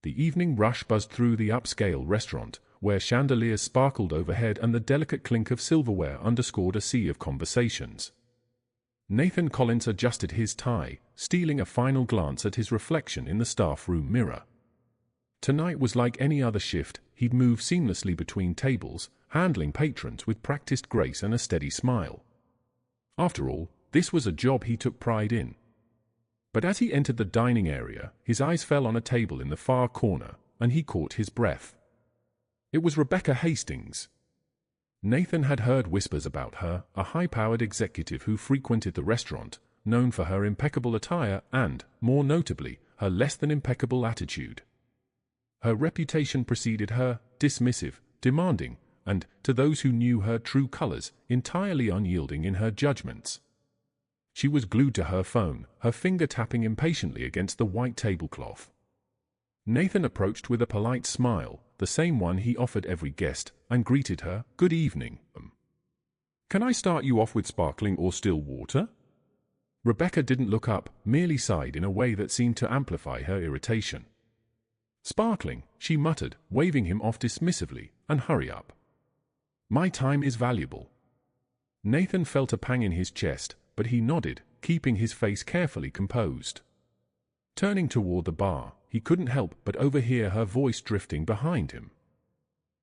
The evening rush buzzed through the upscale restaurant, where chandeliers sparkled overhead and the delicate clink of silverware underscored a sea of conversations. Nathan Collins adjusted his tie, stealing a final glance at his reflection in the staff room mirror. Tonight was like any other shift. He'd move seamlessly between tables, handling patrons with practiced grace and a steady smile. After all, this was a job he took pride in. But as he entered the dining area, his eyes fell on a table in the far corner, and he caught his breath. It was Rebecca Hastings. Nathan had heard whispers about her, a high-powered executive who frequented the restaurant, known for her impeccable attire and, more notably, her less-than-impeccable attitude. Her reputation preceded her, dismissive, demanding, and, to those who knew her true colors, entirely unyielding in her judgments. She was glued to her phone, her finger tapping impatiently against the white tablecloth. Nathan approached with a polite smile, the same one he offered every guest, and greeted her, "Good evening. Can I start you off with sparkling or still water?" Rebecca didn't look up, merely sighed in a way that seemed to amplify her irritation. "Sparkling," she muttered, waving him off dismissively, "and hurry up. My time is valuable." Nathan felt a pang in his chest, but he nodded, keeping his face carefully composed. Turning toward the bar, he couldn't help but overhear her voice drifting behind him.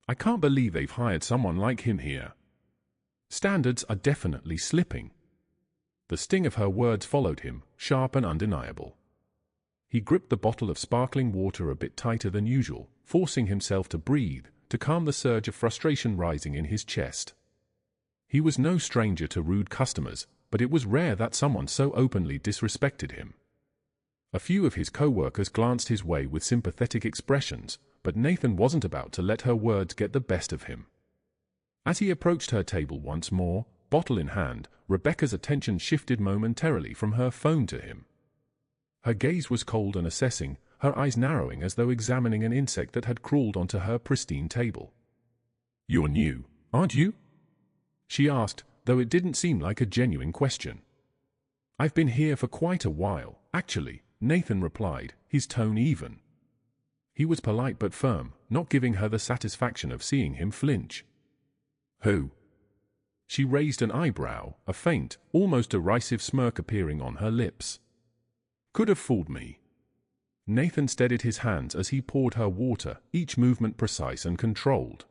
"I can't believe they've hired someone like him here. Standards are definitely slipping." The sting of her words followed him, sharp and undeniable. He gripped the bottle of sparkling water a bit tighter than usual, forcing himself to breathe, to calm the surge of frustration rising in his chest. He was no stranger to rude customers, but it was rare that someone so openly disrespected him. A few of his co-workers glanced his way with sympathetic expressions, but Nathan wasn't about to let her words get the best of him. As he approached her table once more, bottle in hand, Rebecca's attention shifted momentarily from her phone to him. Her gaze was cold and assessing, her eyes narrowing as though examining an insect that had crawled onto her pristine table. "You're new, aren't you?" she asked, though it didn't seem like a genuine question. "I've been here for quite a while, actually," Nathan replied, his tone even. He was polite but firm, not giving her the satisfaction of seeing him flinch. "Who?" She raised an eyebrow, a faint, almost derisive smirk appearing on her lips. "Could have fooled me." Nathan steadied his hands as he poured her water, each movement precise and controlled.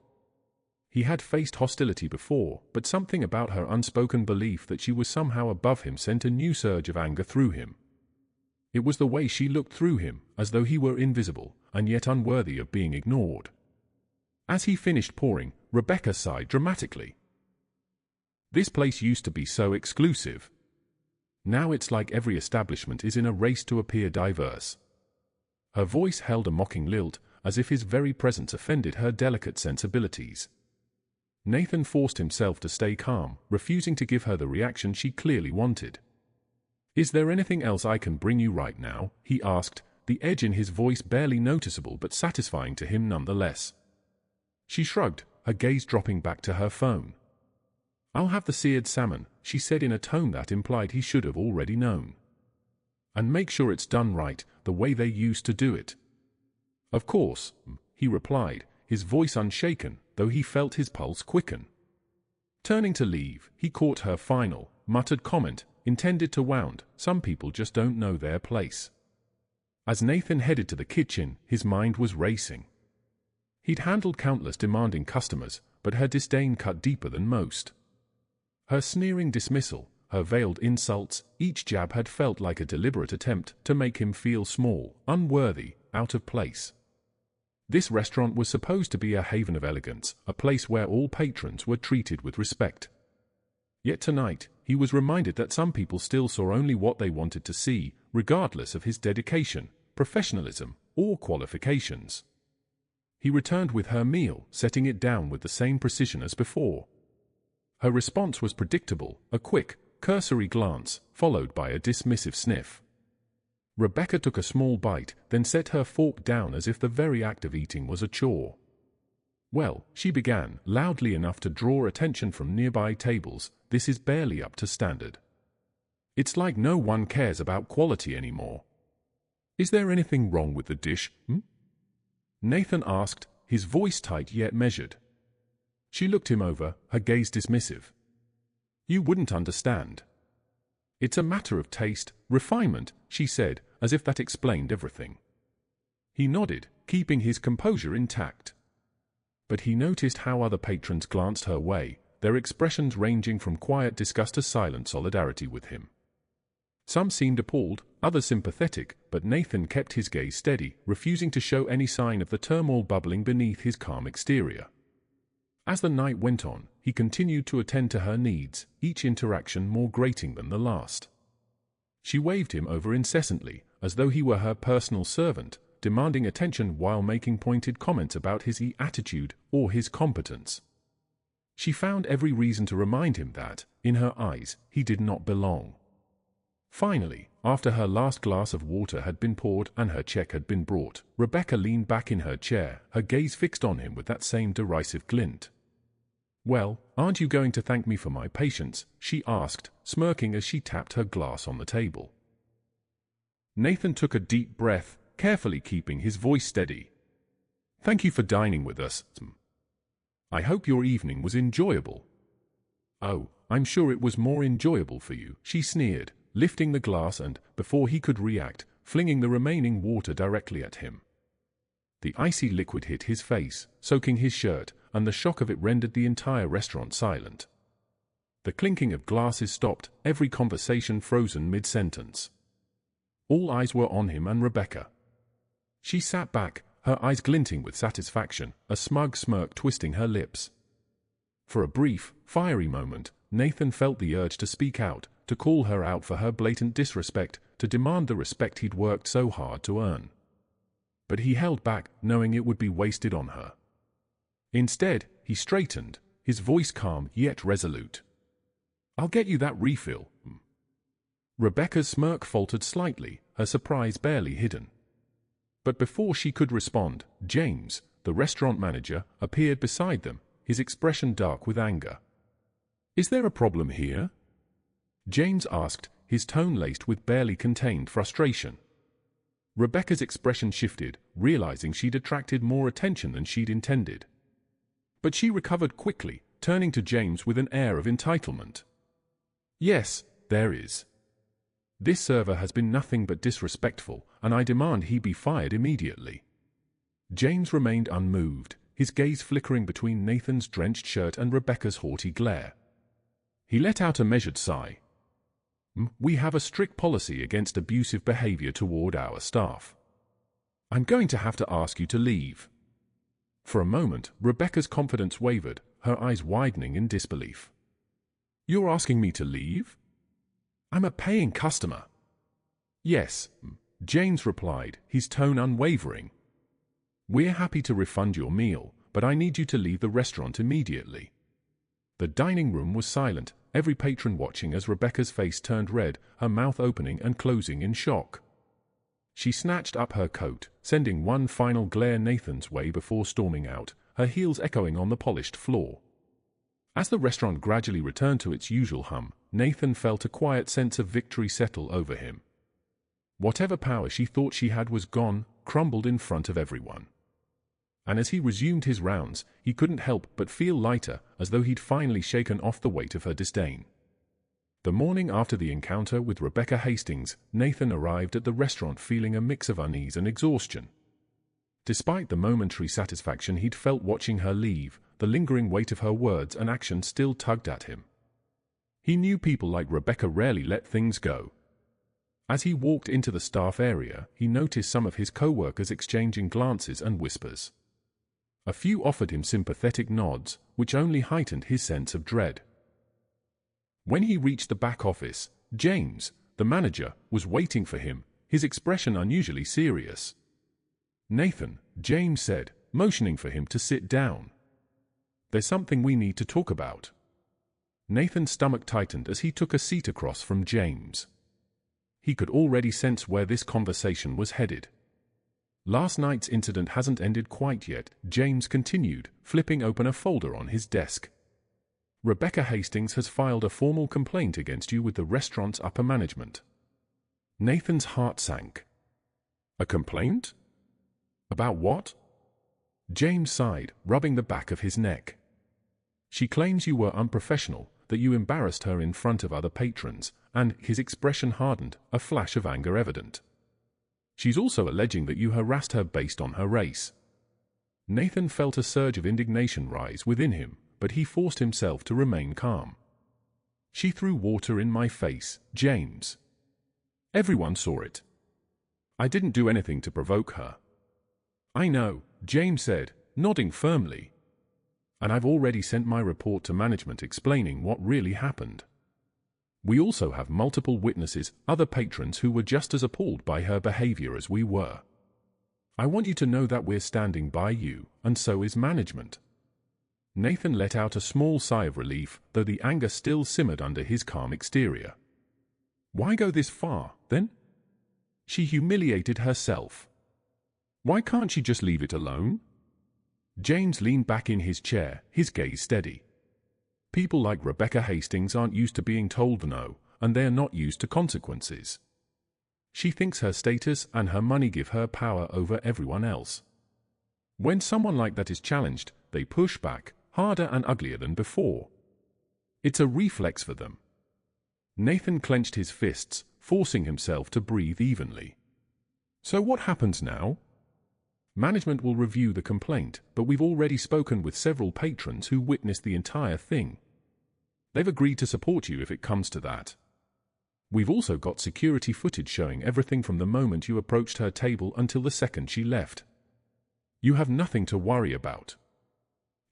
He had faced hostility before, but something about her unspoken belief that she was somehow above him sent a new surge of anger through him. It was the way she looked through him, as though he were invisible, and yet unworthy of being ignored. As he finished pouring, Rebecca sighed dramatically. "This place used to be so exclusive. Now it's like every establishment is in a race to appear diverse." Her voice held a mocking lilt, as if his very presence offended her delicate sensibilities. Nathan forced himself to stay calm, refusing to give her the reaction she clearly wanted. "Is there anything else I can bring you right now?" he asked, the edge in his voice barely noticeable but satisfying to him nonetheless. She shrugged, her gaze dropping back to her phone. "I'll have the seared salmon," she said in a tone that implied he should have already known. "And make sure it's done right, the way they used to do it." "Of course," he replied, his voice unshaken, though he felt his pulse quicken. Turning to leave, he caught her final, muttered comment, intended to wound, "Some people just don't know their place." As Nathan headed to the kitchen, his mind was racing. He'd handled countless demanding customers, but her disdain cut deeper than most. Her sneering dismissal, her veiled insults, each jab had felt like a deliberate attempt to make him feel small, unworthy, out of place. This restaurant was supposed to be a haven of elegance, a place where all patrons were treated with respect. Yet tonight, he was reminded that some people still saw only what they wanted to see, regardless of his dedication, professionalism, or qualifications. He returned with her meal, setting it down with the same precision as before. Her response was predictable, a quick, cursory glance, followed by a dismissive sniff. Rebecca took a small bite, then set her fork down as if the very act of eating was a chore. "Well," she began, loudly enough to draw attention from nearby tables, "this is barely up to standard. It's like no one cares about quality anymore. Is there anything wrong with the dish, Nathan asked, his voice tight yet measured. She looked him over, her gaze dismissive. You wouldn't understand. It's a matter of taste, refinement, she said, as if that explained everything. He nodded, keeping his composure intact. But he noticed how other patrons glanced her way, their expressions ranging from quiet disgust to silent solidarity with him. Some seemed appalled, others sympathetic, but Nathan kept his gaze steady, refusing to show any sign of the turmoil bubbling beneath his calm exterior. As the night went on, he continued to attend to her needs, each interaction more grating than the last. She waved him over incessantly, as though he were her personal servant, demanding attention while making pointed comments about his attitude or his competence. She found every reason to remind him that, in her eyes, he did not belong. Finally, after her last glass of water had been poured and her check had been brought, Rebecca leaned back in her chair, her gaze fixed on him with that same derisive glint. Well, aren't you going to thank me for my patience? She asked, smirking as she tapped her glass on the table. Nathan took a deep breath, carefully keeping his voice steady. Thank you for dining with us. I hope your evening was enjoyable. Oh, I'm sure it was more enjoyable for you, she sneered, lifting the glass and, before he could react, flinging the remaining water directly at him. The icy liquid hit his face, soaking his shirt, and the shock of it rendered the entire restaurant silent. The clinking of glasses stopped, every conversation frozen mid-sentence. All eyes were on him and Rebecca. She sat back, her eyes glinting with satisfaction, a smug smirk twisting her lips. For a brief, fiery moment, Nathan felt the urge to speak out, to call her out for her blatant disrespect, to demand the respect he'd worked so hard to earn. But he held back, knowing it would be wasted on her. Instead, he straightened, his voice calm yet resolute. I'll get you that refill. Rebecca's smirk faltered slightly, her surprise barely hidden. But before she could respond, James, the restaurant manager, appeared beside them, his expression dark with anger. Is there a problem here? James asked, his tone laced with barely contained frustration. Rebecca's expression shifted, realizing she'd attracted more attention than she'd intended. But she recovered quickly, turning to James with an air of entitlement. Yes, there is. This server has been nothing but disrespectful, and I demand he be fired immediately. James remained unmoved, his gaze flickering between Nathan's drenched shirt and Rebecca's haughty glare. He let out a measured sigh. We have a strict policy against abusive behavior toward our staff. I'm going to have to ask you to leave. For a moment, Rebecca's confidence wavered, her eyes widening in disbelief. You're asking me to leave? I'm a paying customer. Yes, James replied, his tone unwavering. We're happy to refund your meal, but I need you to leave the restaurant immediately. The dining room was silent, every patron watching as Rebecca's face turned red, her mouth opening and closing in shock. She snatched up her coat, sending one final glare Nathan's way before storming out, her heels echoing on the polished floor. As the restaurant gradually returned to its usual hum, Nathan felt a quiet sense of victory settle over him. Whatever power she thought she had was gone, crumbled in front of everyone. And as he resumed his rounds, he couldn't help but feel lighter, as though he'd finally shaken off the weight of her disdain. The morning after the encounter with Rebecca Hastings, Nathan arrived at the restaurant feeling a mix of unease and exhaustion. Despite the momentary satisfaction he'd felt watching her leave, the lingering weight of her words and actions still tugged at him. He knew people like Rebecca rarely let things go. As he walked into the staff area, he noticed some of his co-workers exchanging glances and whispers. A few offered him sympathetic nods, which only heightened his sense of dread. When he reached the back office, James, the manager, was waiting for him, his expression unusually serious. Nathan, James said, motioning for him to sit down. There's something we need to talk about. Nathan's stomach tightened as he took a seat across from James. He could already sense where this conversation was headed. Last night's incident hasn't ended quite yet, James continued, flipping open a folder on his desk. Rebecca Hastings has filed a formal complaint against you with the restaurant's upper management. Nathan's heart sank. A complaint? About what? James sighed, rubbing the back of his neck. She claims you were unprofessional, that you embarrassed her in front of other patrons, and his expression hardened, a flash of anger evident. She's also alleging that you harassed her based on her race. Nathan felt a surge of indignation rise within him, but he forced himself to remain calm. She threw water in my face, James. Everyone saw it. I didn't do anything to provoke her. I know, James said, nodding firmly. And I've already sent my report to management explaining what really happened. We also have multiple witnesses, other patrons who were just as appalled by her behavior as we were. I want you to know that we're standing by you, and so is management. Nathan let out a small sigh of relief, though the anger still simmered under his calm exterior. Why go this far, then? She humiliated herself. Why can't she just leave it alone? James leaned back in his chair, his gaze steady. People like Rebecca Hastings aren't used to being told no, and they're not used to consequences. She thinks her status and her money give her power over everyone else. When someone like that is challenged, they push back, harder and uglier than before. It's a reflex for them. Nathan clenched his fists, forcing himself to breathe evenly. So what happens now? Management will review the complaint, but we've already spoken with several patrons who witnessed the entire thing. They've agreed to support you if it comes to that. We've also got security footage showing everything from the moment you approached her table until the second she left. You have nothing to worry about.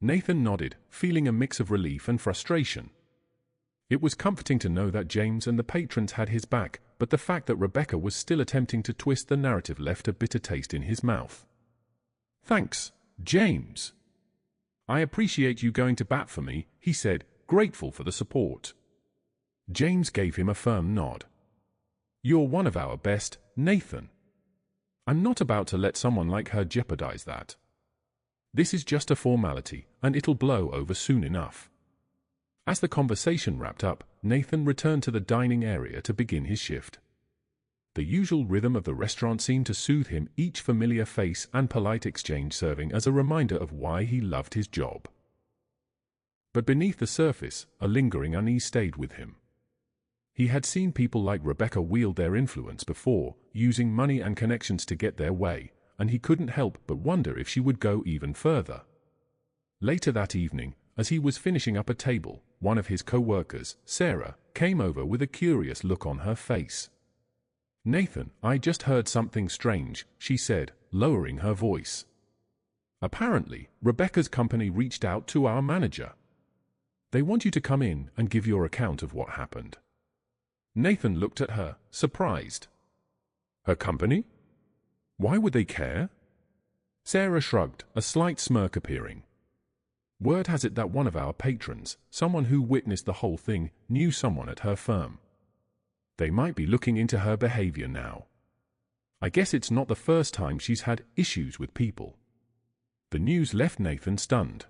Nathan nodded, feeling a mix of relief and frustration. It was comforting to know that James and the patrons had his back, but the fact that Rebecca was still attempting to twist the narrative left a bitter taste in his mouth. Thanks, James. I appreciate you going to bat for me, he said, grateful for the support. James gave him a firm nod. You're one of our best, Nathan. I'm not about to let someone like her jeopardize that. This is just a formality, and it'll blow over soon enough. As the conversation wrapped up, Nathan returned to the dining area to begin his shift. The usual rhythm of the restaurant seemed to soothe him, each familiar face and polite exchange serving as a reminder of why he loved his job. But beneath the surface, a lingering unease stayed with him. He had seen people like Rebecca wield their influence before, using money and connections to get their way, and he couldn't help but wonder if she would go even further. Later that evening, as he was finishing up a table, one of his co-workers, Sarah, came over with a curious look on her face. Nathan, I just heard something strange, she said, lowering her voice. Apparently, Rebecca's company reached out to our manager. They want you to come in and give your account of what happened. Nathan looked at her, surprised. Her company? Why would they care? Sarah shrugged, a slight smirk appearing. Word has it that one of our patrons, someone who witnessed the whole thing, knew someone at her firm. They might be looking into her behavior now. I guess it's not the first time she's had issues with people. The news left Nathan stunned.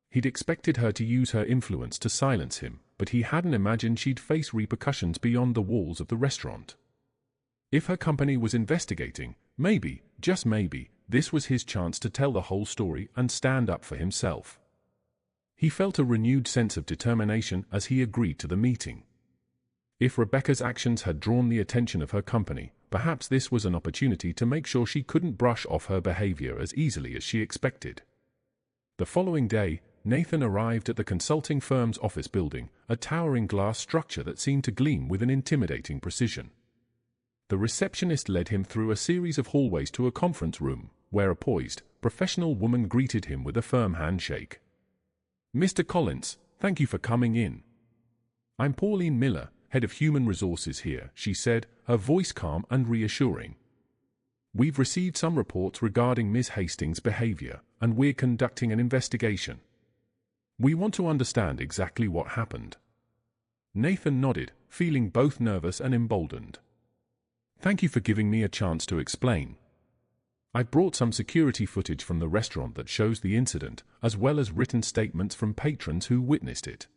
He'd expected her to use her influence to silence him, but he hadn't imagined she'd face repercussions beyond the walls of the restaurant. If her company was investigating, maybe, just maybe, this was his chance to tell the whole story and stand up for himself. He felt a renewed sense of determination as he agreed to the meeting. If Rebecca's actions had drawn the attention of her company, perhaps this was an opportunity to make sure she couldn't brush off her behavior as easily as she expected. The following day, Nathan arrived at the consulting firm's office building, a towering glass structure that seemed to gleam with an intimidating precision. The receptionist led him through a series of hallways to a conference room, where a poised, professional woman greeted him with a firm handshake. Mr. Collins, thank you for coming in. I'm Pauline Miller, Head of Human Resources here, she said, her voice calm and reassuring. We've received some reports regarding Ms. Hastings' behavior, and we're conducting an investigation. We want to understand exactly what happened. Nathan nodded, feeling both nervous and emboldened. Thank you for giving me a chance to explain. I've brought some security footage from the restaurant that shows the incident, as well as written statements from patrons who witnessed it.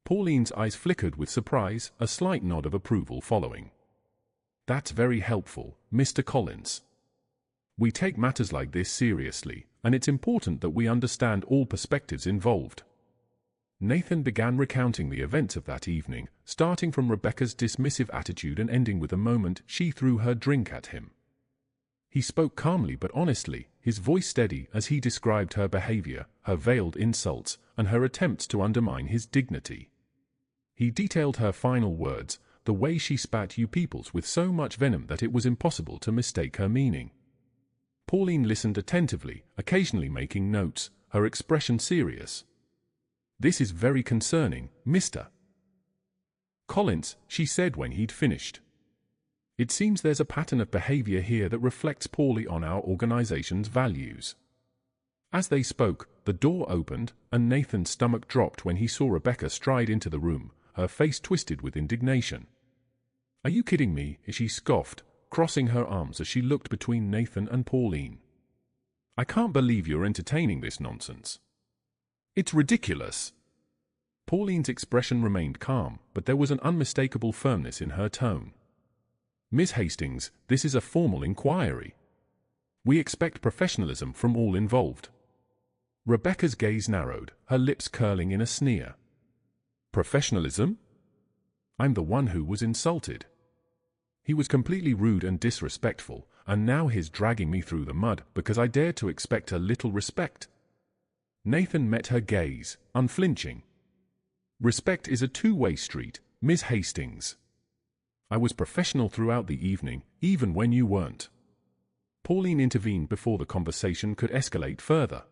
Pauline's eyes flickered with surprise, a slight nod of approval following. That's very helpful, Mr. Collins. We take matters like this seriously, and it's important that we understand all perspectives involved. Nathan began recounting the events of that evening, starting from Rebecca's dismissive attitude and ending with the moment she threw her drink at him. He spoke calmly but honestly, his voice steady as he described her behavior, her veiled insults, and her attempts to undermine his dignity. He detailed her final words, the way she spat you peoples with so much venom that it was impossible to mistake her meaning. Pauline listened attentively, occasionally making notes, her expression serious. "This is very concerning, Mr. Collins," she said when he'd finished. "It seems there's a pattern of behavior here that reflects poorly on our organization's values." As they spoke, the door opened, and Nathan's stomach dropped when he saw Rebecca stride into the room, her face twisted with indignation. "Are you kidding me?" she scoffed, crossing her arms as she looked between Nathan and Pauline. "I can't believe you're entertaining this nonsense. It's ridiculous." Pauline's expression remained calm, but there was an unmistakable firmness in her tone. "Miss Hastings, this is a formal inquiry. We expect professionalism from all involved." Rebecca's gaze narrowed, her lips curling in a sneer. "Professionalism? I'm the one who was insulted. He was completely rude and disrespectful, and now he's dragging me through the mud because I dared to expect a little respect." Nathan met her gaze, unflinching. "Respect is a two-way street, Miss Hastings. I was professional throughout the evening, even when you weren't." Pauline intervened before the conversation could escalate further.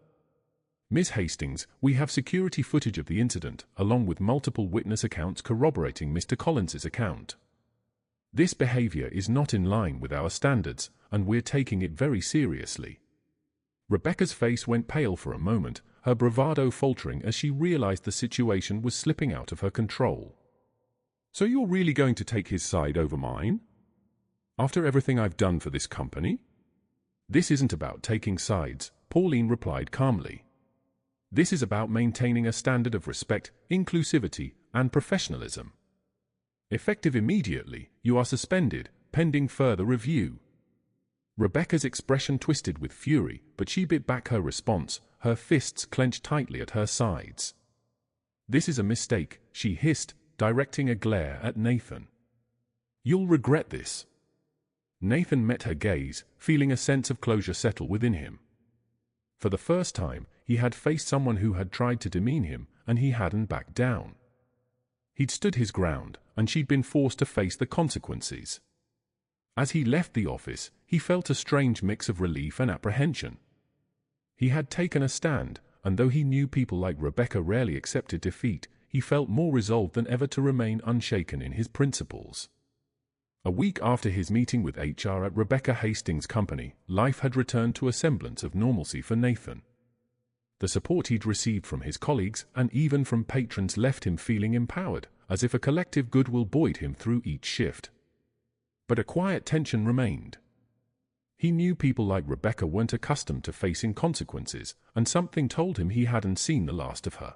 "Miss Hastings, we have security footage of the incident, along with multiple witness accounts corroborating Mr. Collins's account. This behavior is not in line with our standards, and we're taking it very seriously." Rebecca's face went pale for a moment, her bravado faltering as she realized the situation was slipping out of her control. "So you're really going to take his side over mine? After everything I've done for this company?" "This isn't about taking sides," Pauline replied calmly. "This is about maintaining a standard of respect, inclusivity, and professionalism. Effective immediately, you are suspended, pending further review." Rebecca's expression twisted with fury, but she bit back her response, her fists clenched tightly at her sides. "This is a mistake," she hissed, directing a glare at Nathan. "You'll regret this." Nathan met her gaze, feeling a sense of closure settle within him. For the first time, he had faced someone who had tried to demean him, and he hadn't backed down. He'd stood his ground, and she'd been forced to face the consequences. As he left the office, he felt a strange mix of relief and apprehension. He had taken a stand, and though he knew people like Rebecca rarely accepted defeat, he felt more resolved than ever to remain unshaken in his principles. A week after his meeting with HR at Rebecca Hastings' company, life had returned to a semblance of normalcy for Nathan. The support he'd received from his colleagues and even from patrons left him feeling empowered, as if a collective goodwill buoyed him through each shift. But a quiet tension remained. He knew people like Rebecca weren't accustomed to facing consequences, and something told him he hadn't seen the last of her.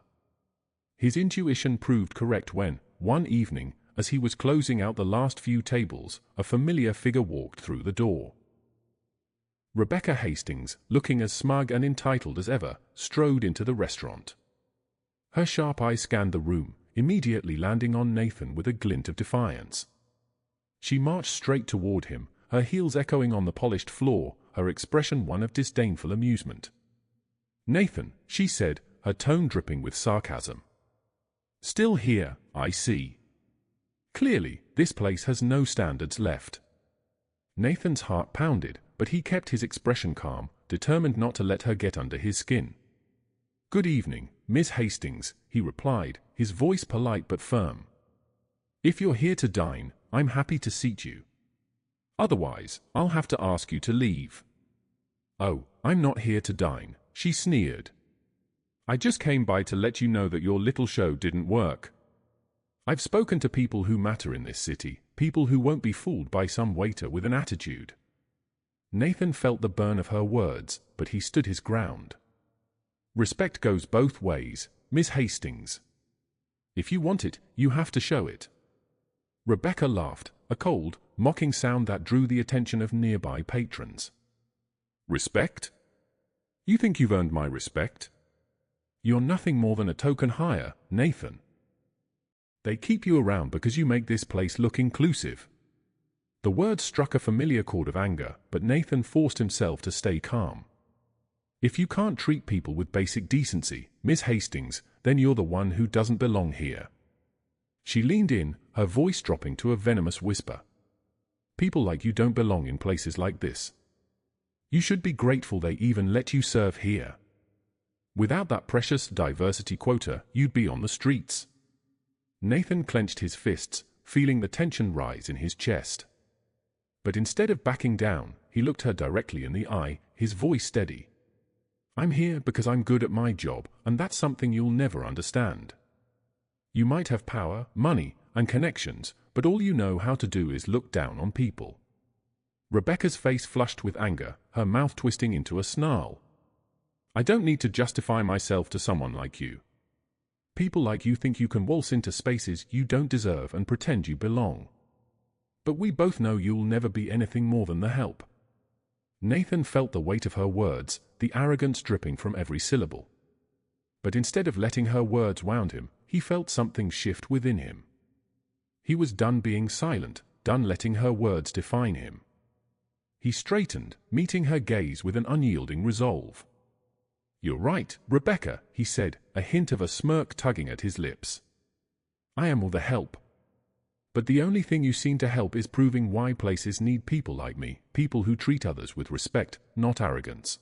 His intuition proved correct when, one evening, as he was closing out the last few tables, a familiar figure walked through the door. Rebecca Hastings, looking as smug and entitled as ever, strode into the restaurant. Her sharp eyes scanned the room, immediately landing on Nathan with a glint of defiance. She marched straight toward him, her heels echoing on the polished floor, her expression one of disdainful amusement. "Nathan," she said, her tone dripping with sarcasm. "Still here, I see. Clearly, this place has no standards left." Nathan's heart pounded, but he kept his expression calm, determined not to let her get under his skin. "Good evening, Miss Hastings," he replied, his voice polite but firm. "If you're here to dine, I'm happy to seat you. Otherwise, I'll have to ask you to leave." "Oh, I'm not here to dine," she sneered. "I just came by to let you know that your little show didn't work. I've spoken to people who matter in this city, people who won't be fooled by some waiter with an attitude." Nathan felt the burn of her words, but he stood his ground. "Respect goes both ways, Miss Hastings. If you want it, you have to show it." Rebecca laughed, a cold, mocking sound that drew the attention of nearby patrons. Respect? You think you've earned my respect? You're nothing more than a token hire, Nathan. They keep you around because you make this place look inclusive. The words struck a familiar chord of anger, but Nathan forced himself to stay calm. If you can't treat people with basic decency, Miss Hastings, then you're the one who doesn't belong here. She leaned in, her voice dropping to a venomous whisper. People like you don't belong in places like this. You should be grateful they even let you serve here. Without that precious diversity quota, you'd be on the streets. Nathan clenched his fists, feeling the tension rise in his chest. But instead of backing down, he looked her directly in the eye, his voice steady. I'm here because I'm good at my job, and that's something you'll never understand. You might have power, money, and connections, but all you know how to do is look down on people. Rebecca's face flushed with anger, her mouth twisting into a snarl. I don't need to justify myself to someone like you. People like you think you can waltz into spaces you don't deserve and pretend you belong. But we both know you'll never be anything more than the help. Nathan felt the weight of her words, the arrogance dripping from every syllable. But instead of letting her words wound him, he felt something shift within him. He was done being silent, done letting her words define him. He straightened, meeting her gaze with an unyielding resolve. You're right, Rebecca, he said, a hint of a smirk tugging at his lips. I am all the help. But the only thing you seem to help is proving why places need people like me, people who treat others with respect, not arrogance.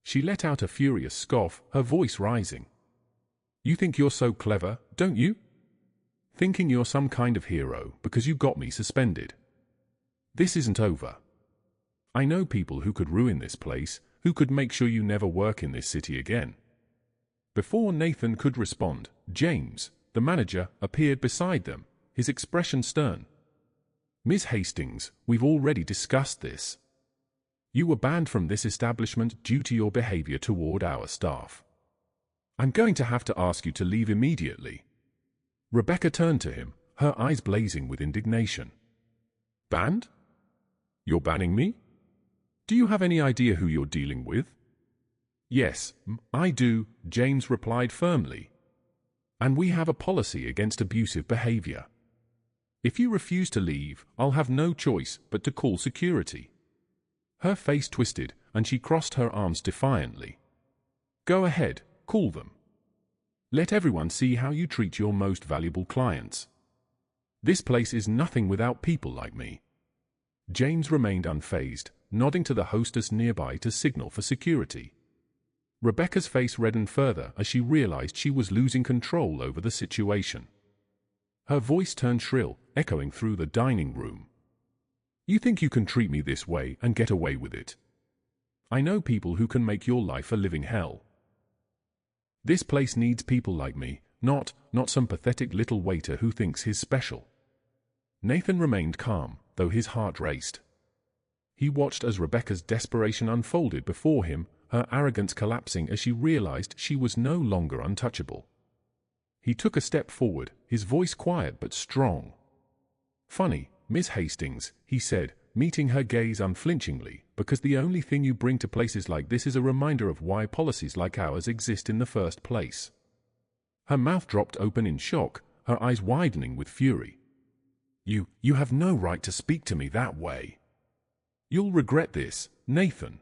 She let out a furious scoff, her voice rising. You think you're so clever, don't you? Thinking you're some kind of hero because you got me suspended. This isn't over. I know people who could ruin this place, who could make sure you never work in this city again. Before Nathan could respond, James, the manager, appeared beside them, his expression stern. Miss Hastings, we've already discussed this. You were banned from this establishment due to your behavior toward our staff. I'm going to have to ask you to leave immediately. Rebecca turned to him, her eyes blazing with indignation. Banned? You're banning me? Do you have any idea who you're dealing with? Yes, I do, James replied firmly. And we have a policy against abusive behavior. If you refuse to leave, I'll have no choice but to call security. Her face twisted, and she crossed her arms defiantly. Go ahead, call them. Let everyone see how you treat your most valuable clients. This place is nothing without people like me. James remained unfazed, nodding to the hostess nearby to signal for security. Rebecca's face reddened further as she realized she was losing control over the situation. Her voice turned shrill, echoing through the dining room. You think you can treat me this way and get away with it? I know people who can make your life a living hell. This place needs people like me, not some pathetic little waiter who thinks he's special. Nathan remained calm, though his heart raced. He watched as Rebecca's desperation unfolded before him, her arrogance collapsing as she realized she was no longer untouchable. He took a step forward, his voice quiet but strong. Funny, Miss Hastings, he said, meeting her gaze unflinchingly, because the only thing you bring to places like this is a reminder of why policies like ours exist in the first place. Her mouth dropped open in shock, her eyes widening with fury. You have no right to speak to me that way. You'll regret this, Nathan.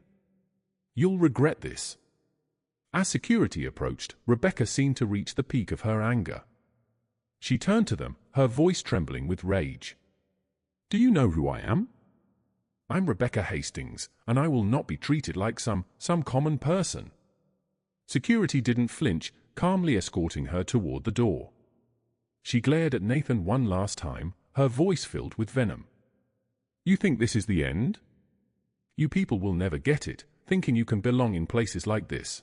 You'll regret this. As security approached, Rebecca seemed to reach the peak of her anger. She turned to them, her voice trembling with rage. Do you know who I am? I'm Rebecca Hastings, and I will not be treated like some common person. Security didn't flinch, calmly escorting her toward the door. She glared at Nathan one last time, her voice filled with venom. You think this is the end? You people will never get it, thinking you can belong in places like this.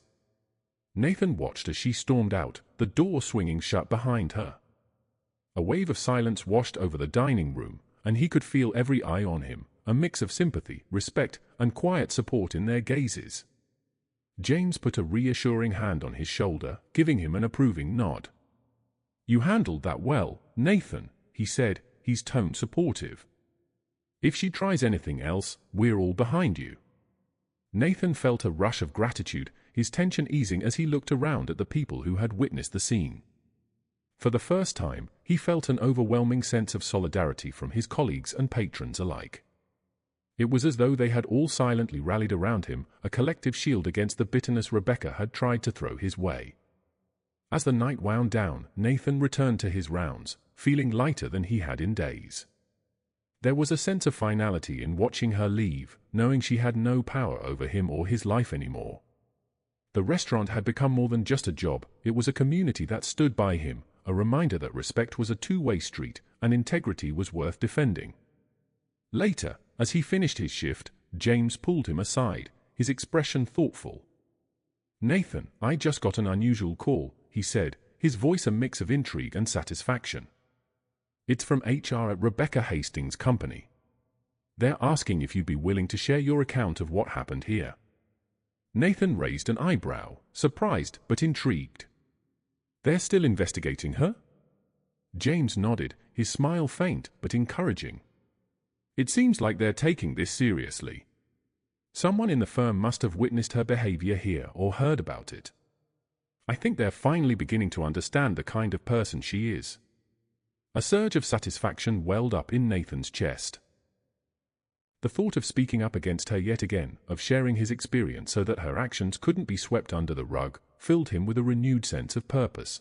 Nathan watched as she stormed out, the door swinging shut behind her. A wave of silence washed over the dining room, and he could feel every eye on him, a mix of sympathy, respect, and quiet support in their gazes. James put a reassuring hand on his shoulder, giving him an approving nod. You handled that well, Nathan, he said, his tone supportive. If she tries anything else, we're all behind you. Nathan felt a rush of gratitude, his tension easing as he looked around at the people who had witnessed the scene. For the first time, he felt an overwhelming sense of solidarity from his colleagues and patrons alike. It was as though they had all silently rallied around him, a collective shield against the bitterness Rebecca had tried to throw his way. As the night wound down, Nathan returned to his rounds, feeling lighter than he had in days. There was a sense of finality in watching her leave, knowing she had no power over him or his life anymore. The restaurant had become more than just a job, it was a community that stood by him, a reminder that respect was a two-way street and integrity was worth defending. Later, as he finished his shift, James pulled him aside, his expression thoughtful. "Nathan, I just got an unusual call," he said, his voice a mix of intrigue and satisfaction. "It's from HR at Rebecca Hastings' company. They're asking if you'd be willing to share your account of what happened here." Nathan raised an eyebrow, surprised but intrigued. "They're still investigating her?" James nodded, his smile faint but encouraging. "It seems like they're taking this seriously. Someone in the firm must have witnessed her behavior here or heard about it. I think they're finally beginning to understand the kind of person she is." A surge of satisfaction welled up in Nathan's chest. The thought of speaking up against her yet again, of sharing his experience so that her actions couldn't be swept under the rug, filled him with a renewed sense of purpose.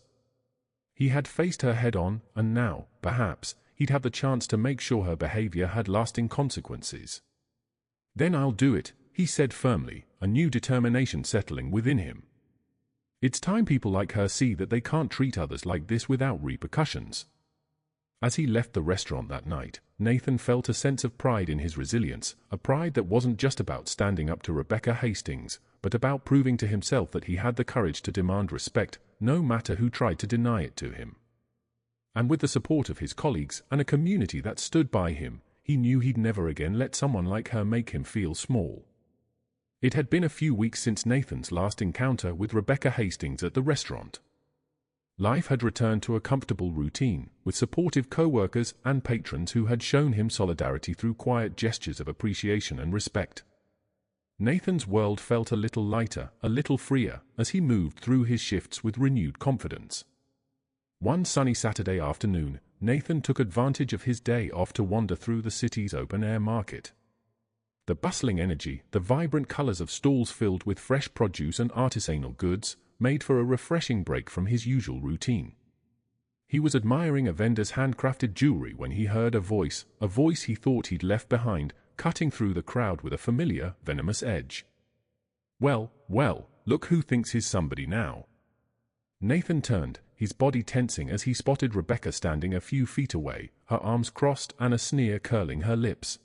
He had faced her head-on, and now, perhaps, he'd have the chance to make sure her behavior had lasting consequences. "Then I'll do it," he said firmly, a new determination settling within him. "It's time people like her see that they can't treat others like this without repercussions." As he left the restaurant that night, Nathan felt a sense of pride in his resilience, a pride that wasn't just about standing up to Rebecca Hastings, but about proving to himself that he had the courage to demand respect, no matter who tried to deny it to him. And with the support of his colleagues and a community that stood by him, he knew he'd never again let someone like her make him feel small. It had been a few weeks since Nathan's last encounter with Rebecca Hastings at the restaurant. Life had returned to a comfortable routine, with supportive co-workers and patrons who had shown him solidarity through quiet gestures of appreciation and respect. Nathan's world felt a little lighter, a little freer, as he moved through his shifts with renewed confidence. One sunny Saturday afternoon, Nathan took advantage of his day off to wander through the city's open-air market. The bustling energy, the vibrant colors of stalls filled with fresh produce and artisanal goods, made for a refreshing break from his usual routine. He was admiring a vendor's handcrafted jewelry when he heard a voice he thought he'd left behind, cutting through the crowd with a familiar, venomous edge. Well, look who thinks he's somebody now." Nathan turned, his body tensing as he spotted Rebecca standing a few feet away, her arms crossed and a sneer curling her lips.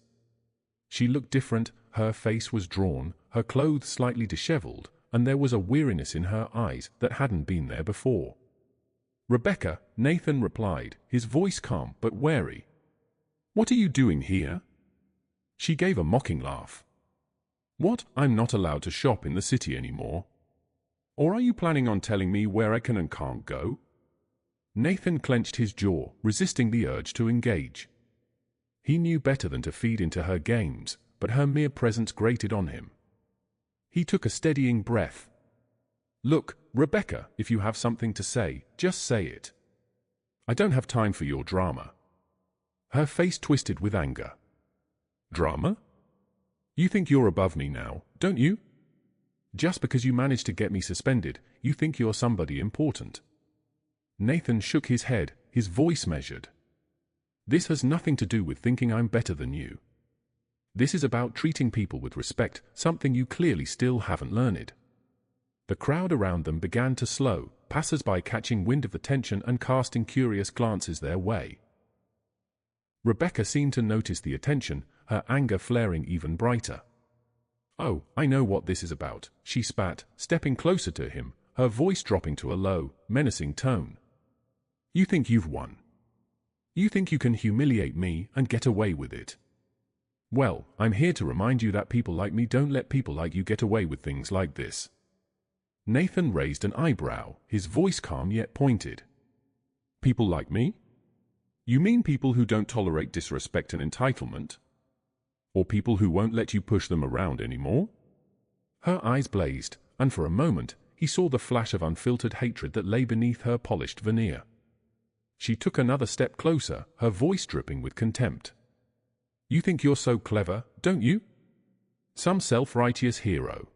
She looked different, her face was drawn, her clothes slightly disheveled, and there was a weariness in her eyes that hadn't been there before. "Rebecca," Nathan replied, his voice calm but wary. "What are you doing here?" She gave a mocking laugh. "What, I'm not allowed to shop in the city anymore? Or are you planning on telling me where I can and can't go?" Nathan clenched his jaw, resisting the urge to engage. He knew better than to feed into her games, but her mere presence grated on him. He took a steadying breath. "Look, Rebecca, if you have something to say, just say it. I don't have time for your drama." Her face twisted with anger. "Drama? You think you're above me now, don't you? Just because you managed to get me suspended, you think you're somebody important." Nathan shook his head, his voice measured. "This has nothing to do with thinking I'm better than you. This is about treating people with respect, something you clearly still haven't learned." The crowd around them began to slow, passers-by catching wind of the tension and casting curious glances their way. Rebecca seemed to notice the attention, her anger flaring even brighter. "Oh, I know what this is about," she spat, stepping closer to him, her voice dropping to a low, menacing tone. "You think you've won? You think you can humiliate me and get away with it? Well, I'm here to remind you that people like me don't let people like you get away with things like this." Nathan raised an eyebrow, his voice calm yet pointed. "People like me? You mean people who don't tolerate disrespect and entitlement? Or people who won't let you push them around anymore?" Her eyes blazed, and for a moment, he saw the flash of unfiltered hatred that lay beneath her polished veneer. She took another step closer, her voice dripping with contempt. "You think you're so clever, don't you? Some self-righteous hero.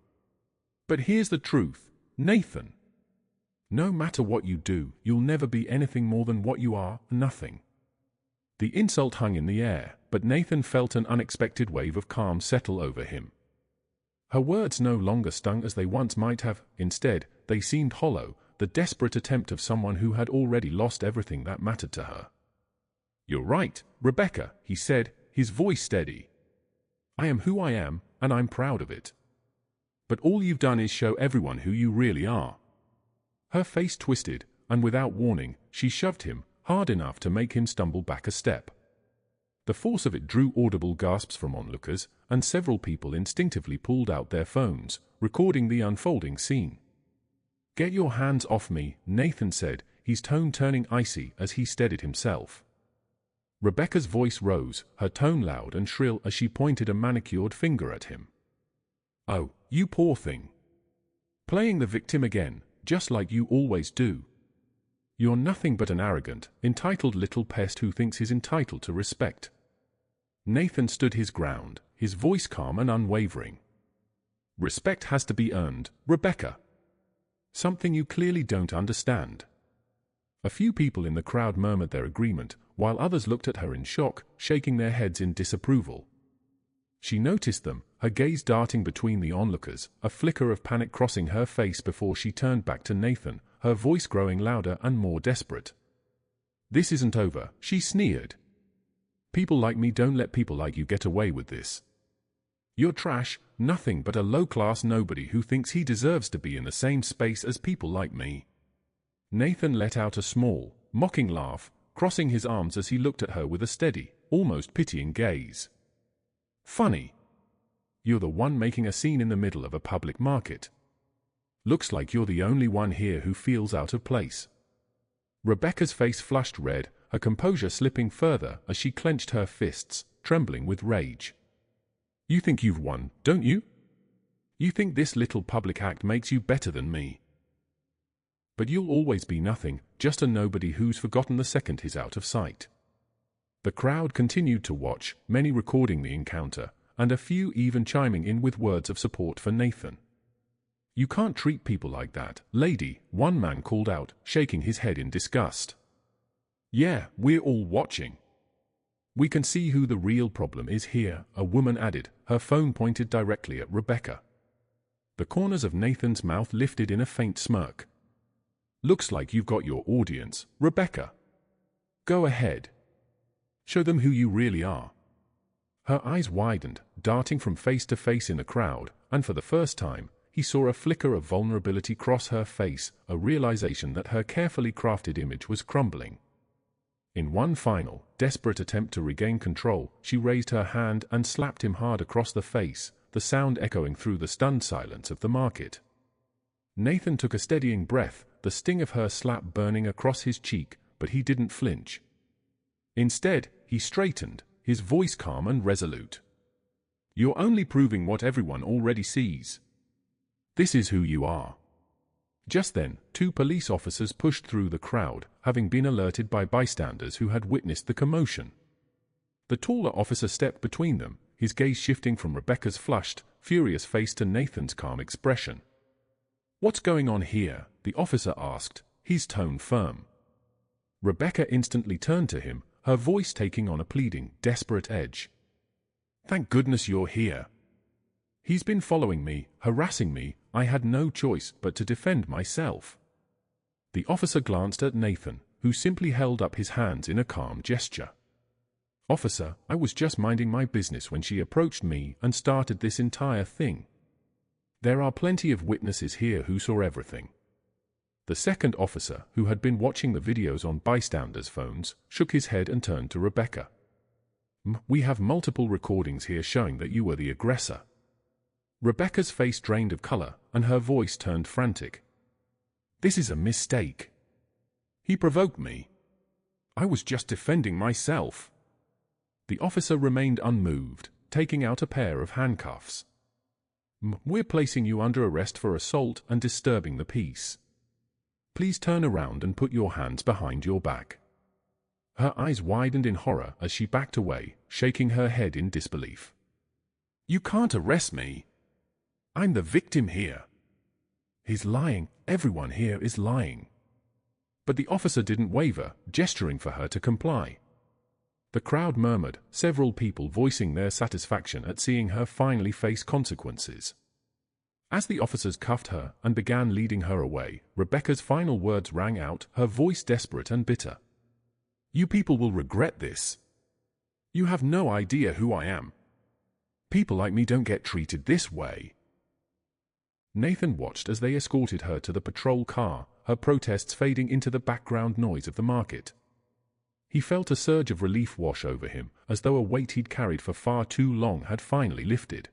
But here's the truth, Nathan. No matter what you do, you'll never be anything more than what you are, nothing." The insult hung in the air, but Nathan felt an unexpected wave of calm settle over him. Her words no longer stung as they once might have. Instead, they seemed hollow, the desperate attempt of someone who had already lost everything that mattered to her. "You're right, Rebecca," he said, his voice steady. "I am who I am, and I'm proud of it. But all you've done is show everyone who you really are." Her face twisted, and without warning, she shoved him, hard enough to make him stumble back a step. The force of it drew audible gasps from onlookers, and several people instinctively pulled out their phones, recording the unfolding scene. "Get your hands off me," Nathan said, his tone turning icy as he steadied himself. Rebecca's voice rose, her tone loud and shrill as she pointed a manicured finger at him. "Oh, you poor thing. Playing the victim again, just like you always do. You're nothing but an arrogant, entitled little pest who thinks he's entitled to respect." Nathan stood his ground, his voice calm and unwavering. "Respect has to be earned, Rebecca. Something you clearly don't understand." A few people in the crowd murmured their agreement, while others looked at her in shock, shaking their heads in disapproval. She noticed them, her gaze darting between the onlookers, a flicker of panic crossing her face before she turned back to Nathan, her voice growing louder and more desperate. "This isn't over," she sneered. "People like me don't let people like you get away with this. You're trash, nothing but a low-class nobody who thinks he deserves to be in the same space as people like me." Nathan let out a small, mocking laugh, crossing his arms as he looked at her with a steady, almost pitying gaze. "Funny. You're the one making a scene in the middle of a public market. Looks like you're the only one here who feels out of place." Rebecca's face flushed red, her composure slipping further as she clenched her fists, trembling with rage. "You think you've won, don't you? You think this little public act makes you better than me. But you'll always be nothing, just a nobody who's forgotten the second he's out of sight." The crowd continued to watch, many recording the encounter, and a few even chiming in with words of support for Nathan. "You can't treat people like that, lady," one man called out, shaking his head in disgust. "Yeah, we're all watching. We can see who the real problem is here," a woman added, her phone pointed directly at Rebecca. The corners of Nathan's mouth lifted in a faint smirk. "Looks like you've got your audience, Rebecca. Go ahead. Show them who you really are." Her eyes widened, darting from face to face in the crowd, and for the first time, he saw a flicker of vulnerability cross her face, a realization that her carefully crafted image was crumbling. In one final, desperate attempt to regain control, she raised her hand and slapped him hard across the face, the sound echoing through the stunned silence of the market. Nathan took a steadying breath, the sting of her slap burning across his cheek, but he didn't flinch. Instead, he straightened, his voice calm and resolute. "You're only proving what everyone already sees. This is who you are." Just then, two police officers pushed through the crowd, having been alerted by bystanders who had witnessed the commotion. The taller officer stepped between them, his gaze shifting from Rebecca's flushed, furious face to Nathan's calm expression. "What's going on here?" the officer asked, his tone firm. Rebecca instantly turned to him, her voice taking on a pleading, desperate edge. "Thank goodness you're here. He's been following me, harassing me. I had no choice but to defend myself." The officer glanced at Nathan, who simply held up his hands in a calm gesture. "Officer, I was just minding my business when she approached me and started this entire thing. There are plenty of witnesses here who saw everything." The second officer, who had been watching the videos on bystanders' phones, shook his head and turned to Rebecca. "We have multiple recordings here showing that you were the aggressor." Rebecca's face drained of color, and her voice turned frantic. "This is a mistake. He provoked me. I was just defending myself." The officer remained unmoved, taking out a pair of handcuffs. We're placing you under arrest for assault and disturbing the peace. Please turn around and put your hands behind your back." Her eyes widened in horror as she backed away, shaking her head in disbelief. "You can't arrest me. I'm the victim here." "He's lying. Everyone here is lying." But the officer didn't waver, gesturing for her to comply. The crowd murmured, several people voicing their satisfaction at seeing her finally face consequences. As the officers cuffed her and began leading her away, Rebecca's final words rang out, her voice desperate and bitter. "You people will regret this. You have no idea who I am. People like me don't get treated this way." Nathan watched as they escorted her to the patrol car, her protests fading into the background noise of the market. He felt a surge of relief wash over him, as though a weight he'd carried for far too long had finally lifted.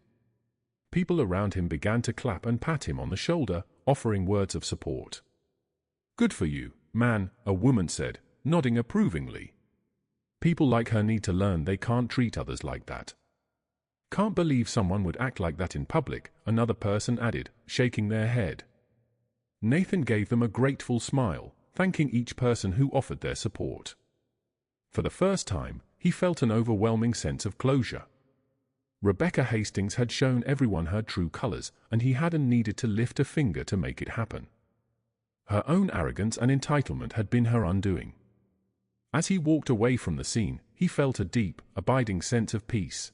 People around him began to clap and pat him on the shoulder, offering words of support. "Good for you, man," a woman said, nodding approvingly. "People like her need to learn they can't treat others like that." "Can't believe someone would act like that in public," another person added, shaking their head. Nathan gave them a grateful smile, thanking each person who offered their support. For the first time, he felt an overwhelming sense of closure. Rebecca Hastings had shown everyone her true colors, and he hadn't needed to lift a finger to make it happen. Her own arrogance and entitlement had been her undoing. As he walked away from the scene, he felt a deep, abiding sense of peace.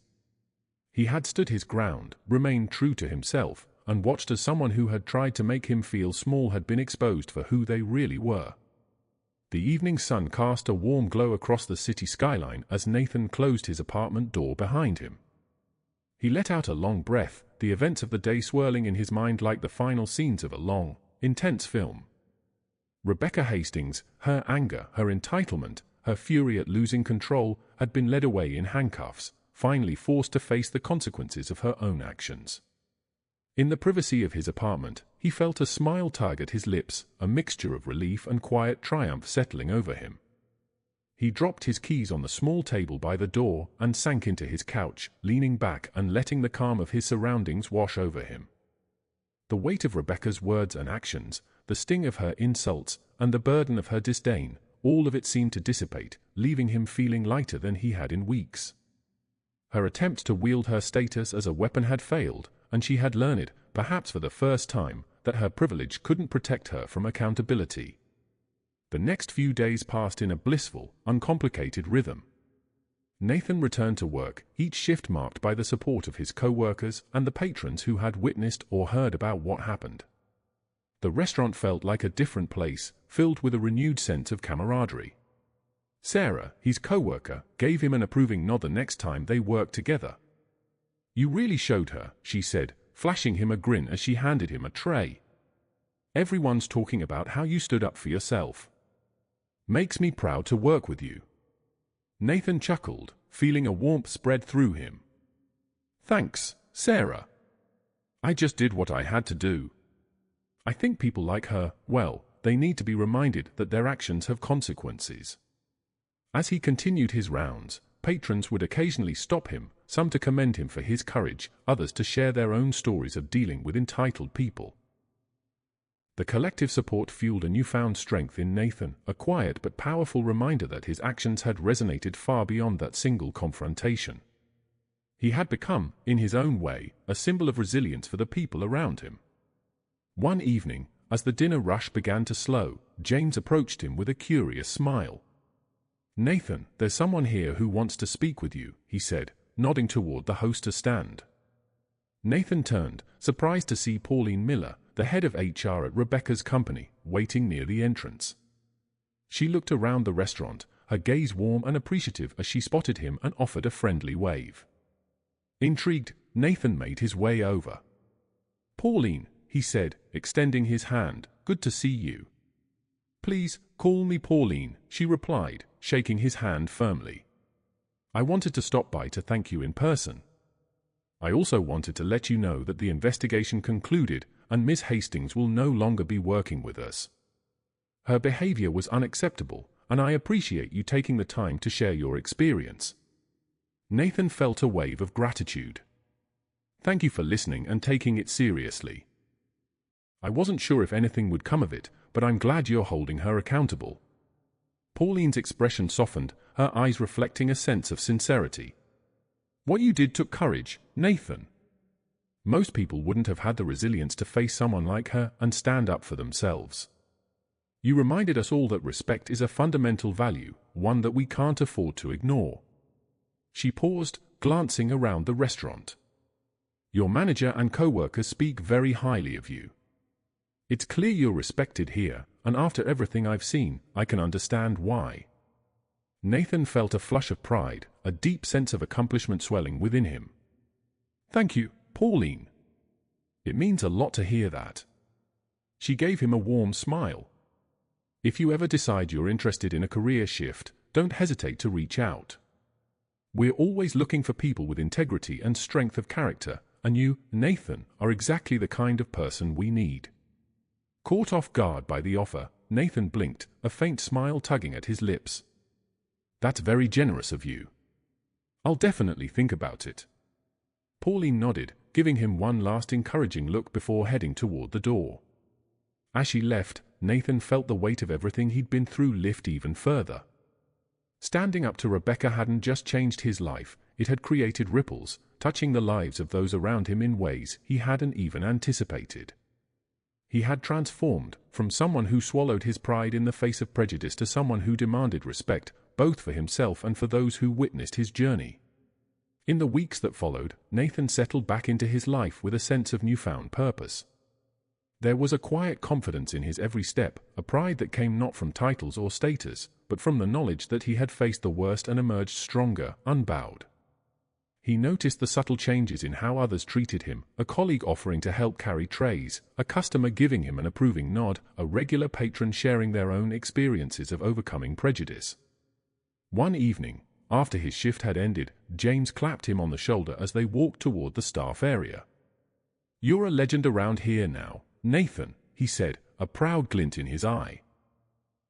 He had stood his ground, remained true to himself, and watched as someone who had tried to make him feel small had been exposed for who they really were. The evening sun cast a warm glow across the city skyline as Nathan closed his apartment door behind him. He let out a long breath, the events of the day swirling in his mind like the final scenes of a long, intense film. Rebecca Hastings, her anger, her entitlement, her fury at losing control, had been led away in handcuffs, finally forced to face the consequences of her own actions. In the privacy of his apartment, he felt a smile target his lips, a mixture of relief and quiet triumph settling over him. He dropped his keys on the small table by the door and sank into his couch, leaning back and letting the calm of his surroundings wash over him. The weight of Rebecca's words and actions, the sting of her insults, and the burden of her disdain, all of it seemed to dissipate, leaving him feeling lighter than he had in weeks. Her attempt to wield her status as a weapon had failed, and she had learned, perhaps for the first time, that her privilege couldn't protect her from accountability. The next few days passed in a blissful, uncomplicated rhythm. Nathan returned to work, each shift marked by the support of his co-workers and the patrons who had witnessed or heard about what happened. The restaurant felt like a different place, filled with a renewed sense of camaraderie. Sarah, his co-worker, gave him an approving nod the next time they worked together. "You really showed her," she said, flashing him a grin as she handed him a tray. "Everyone's talking about how you stood up for yourself. Makes me proud to work with you." Nathan chuckled, feeling a warmth spread through him. "Thanks, Sarah. I just did what I had to do. I think people like her, well, they need to be reminded that their actions have consequences." As he continued his rounds, patrons would occasionally stop him, some to commend him for his courage, others to share their own stories of dealing with entitled people. The collective support fueled a newfound strength in Nathan, a quiet but powerful reminder that his actions had resonated far beyond that single confrontation. He had become, in his own way, a symbol of resilience for the people around him. One evening, as the dinner rush began to slow, James approached him with a curious smile. "Nathan, there's someone here who wants to speak with you," he said, nodding toward the hostess stand. Nathan turned, surprised to see Pauline Miller, the head of HR at Rebecca's company, waiting near the entrance. She looked around the restaurant, her gaze warm and appreciative as she spotted him and offered a friendly wave. Intrigued, Nathan made his way over. "Pauline," he said, extending his hand, "good to see you." "Please, call me Pauline," she replied, shaking his hand firmly. "I wanted to stop by to thank you in person. I also wanted to let you know that the investigation concluded and Miss Hastings will no longer be working with us. Her behavior was unacceptable, and I appreciate you taking the time to share your experience." Nathan felt a wave of gratitude. Thank you for listening and taking it seriously. I wasn't sure if anything would come of it, but I'm glad you're holding her accountable." Pauline's expression softened, her eyes reflecting a sense of sincerity. "What you did took courage, Nathan. Most people wouldn't have had the resilience to face someone like her and stand up for themselves. You reminded us all that respect is a fundamental value, one that we can't afford to ignore." She paused, glancing around the restaurant. "Your manager and co-workers speak very highly of you. It's clear you're respected here, and after everything I've seen, I can understand why." Nathan felt a flush of pride, a deep sense of accomplishment swelling within him. "Thank you, Pauline. It means a lot to hear that." She gave him a warm smile. "If you ever decide you're interested in a career shift, don't hesitate to reach out. We're always looking for people with integrity and strength of character, and you, Nathan, are exactly the kind of person we need." Caught off guard by the offer, Nathan blinked, a faint smile tugging at his lips. "That's very generous of you. I'll definitely think about it." Pauline nodded, giving him one last encouraging look before heading toward the door. As she left, Nathan felt the weight of everything he'd been through lift even further. Standing up to Rebecca hadn't just changed his life, it had created ripples, touching the lives of those around him in ways he hadn't even anticipated. He had transformed from someone who swallowed his pride in the face of prejudice to someone who demanded respect, both for himself and for those who witnessed his journey. In the weeks that followed, Nathan settled back into his life with a sense of newfound purpose. There was a quiet confidence in his every step, a pride that came not from titles or status, but from the knowledge that he had faced the worst and emerged stronger, unbowed. He noticed the subtle changes in how others treated him, a colleague offering to help carry trays, a customer giving him an approving nod, a regular patron sharing their own experiences of overcoming prejudice. One evening, after his shift had ended, James clapped him on the shoulder as they walked toward the staff area. "You're a legend around here now, Nathan," he said, a proud glint in his eye.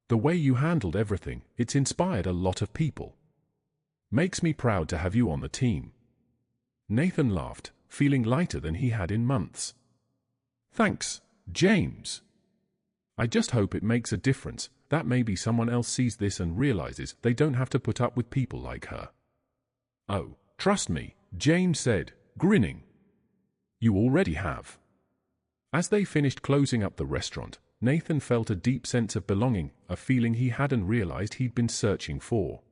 "The way you handled everything, it's inspired a lot of people. Makes me proud to have you on the team." Nathan laughed, feeling lighter than he had in months. "Thanks, James. I just hope it makes a difference, that maybe someone else sees this and realizes they don't have to put up with people like her." "Oh, trust me," James said, grinning. "You already have." As they finished closing up the restaurant, Nathan felt a deep sense of belonging, a feeling he hadn't realized he'd been searching for.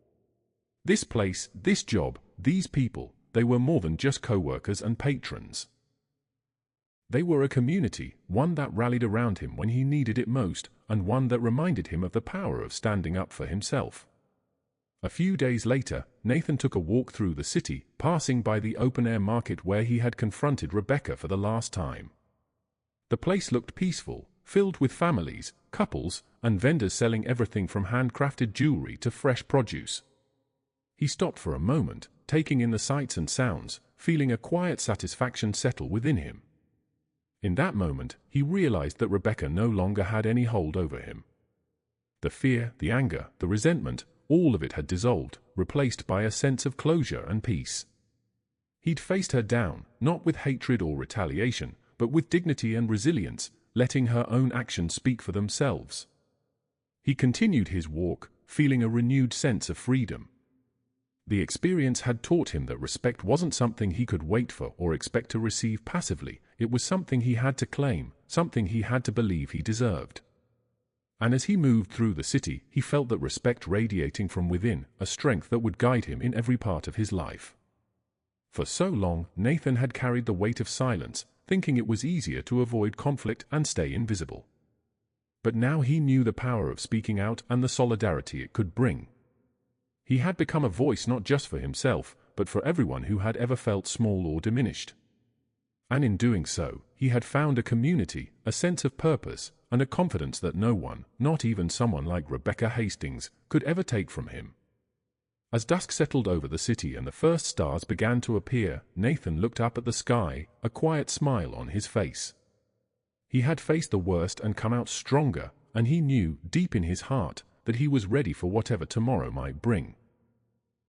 This place, this job, these people, they were more than just co-workers and patrons. They were a community, one that rallied around him when he needed it most, and one that reminded him of the power of standing up for himself. A few days later, Nathan took a walk through the city, passing by the open-air market where he had confronted Rebecca for the last time. The place looked peaceful, filled with families, couples, and vendors selling everything from handcrafted jewelry to fresh produce. He stopped for a moment, taking in the sights and sounds, feeling a quiet satisfaction settle within him. In that moment, he realized that Rebecca no longer had any hold over him. The fear, the anger, the resentment, all of it had dissolved, replaced by a sense of closure and peace. He'd faced her down, not with hatred or retaliation, but with dignity and resilience, letting her own actions speak for themselves. He continued his walk, feeling a renewed sense of freedom. The experience had taught him that respect wasn't something he could wait for or expect to receive passively, it was something he had to claim, something he had to believe he deserved. And as he moved through the city, he felt that respect radiating from within, a strength that would guide him in every part of his life. For so long, Nathan had carried the weight of silence, thinking it was easier to avoid conflict and stay invisible. But now he knew the power of speaking out and the solidarity it could bring. He had become a voice not just for himself, but for everyone who had ever felt small or diminished. And in doing so, he had found a community, a sense of purpose, and a confidence that no one, not even someone like Rebecca Hastings, could ever take from him. As dusk settled over the city and the first stars began to appear, Nathan looked up at the sky, a quiet smile on his face. He had faced the worst and come out stronger, and he knew, deep in his heart, that he was ready for whatever tomorrow might bring.